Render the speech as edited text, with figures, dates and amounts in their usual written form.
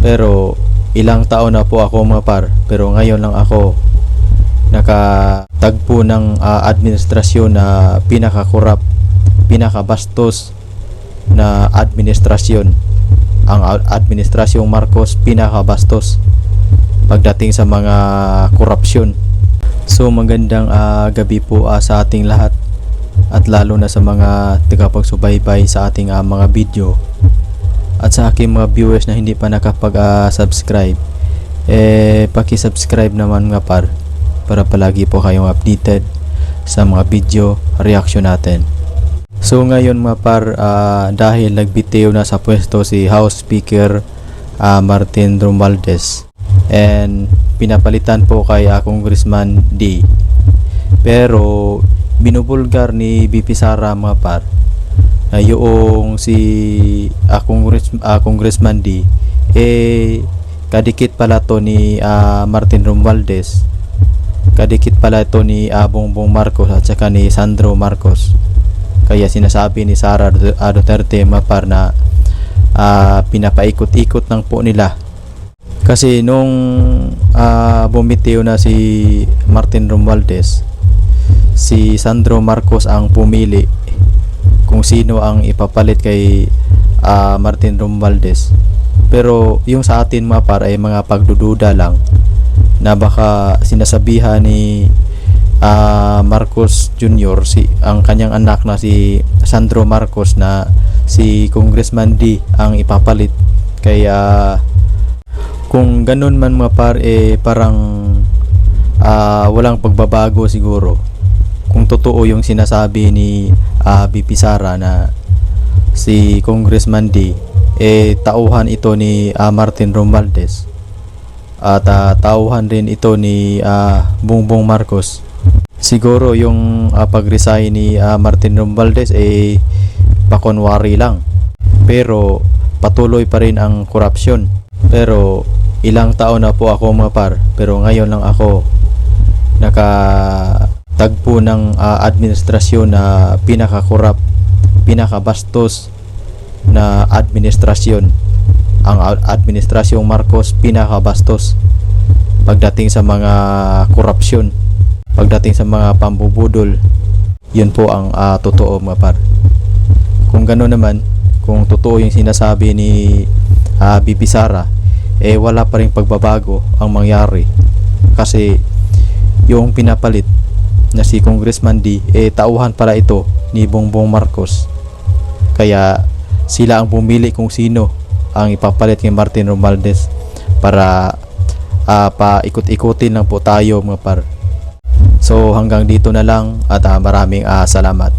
Pero ilang taon na po ako mga par, pero ngayon lang ako nakatagpo ng administrasyon na pinakakurap, pinakabastos na administrasyon. Ang administrasyong Marcos pinakabastos pagdating sa mga korupsyon. So magandang gabi po sa ating lahat, at lalo na sa mga tagapagsubaybay sa ating mga video, at sa aking mga viewers na hindi pa nakapag-subscribe, paki-subscribe naman nga para palagi po kayong updated sa mga video reaction natin. So ngayon mga par, dahil nagbitiw na sa pwesto si House Speaker Martin Romualdez, and pinapalitan po kay Congressman D. Pero binubulgar ni BP Sara mga par na yung si Congressman D kadikit pala to ni Martin Romualdez, kadikit pala ito ni Bongbong Marcos at saka ni Sandro Marcos. Kaya sinasabi ni Sara Duterte mga par na pinapaikot-ikot lang po nila. Kasi nung bumitiw na si Martin Romualdez, si Sandro Marcos ang pumili kung sino ang ipapalit kay Martin Romualdez. Pero yung sa atin mga par ay mga pagdududa lang, na baka sinasabihan ni Marcos Jr., ang kanyang anak na si Sandro Marcos, na si Congressman D ang ipapalit. Kaya kung ganun man mga par, parang walang pagbabago siguro kung totoo yung sinasabi ni BP Sara na si Congressman D tauhan ito ni Martin Romualdez, at tauhan rin ito ni Bongbong Marcos. Siguro yung pag-resign ni Martin Romualdez pakunwari lang, pero patuloy pa rin ang korupsyon. Pero ilang taon na po ako mga par, pero ngayon lang ako nakatagpo ng administrasyon na pinakakurap, pinakabastos na administrasyon. Ang administrasyong Marcos pinakabastos pagdating sa mga korupsyon, pagdating sa mga pambubudol. Yun po ang totoo mga par. Kung gano'n naman, kung totoo yung sinasabi ni BP Sara, wala pa rin pagbabago ang mangyari. Kasi yung pinapalit na si Congressman D, tauhan pala ito ni Bongbong Marcos. Kaya sila ang pumili kung sino ang ipapalit kay Martin Romualdez, para paikot-ikutin lang po tayo mga par. So hanggang dito na lang, at maraming salamat.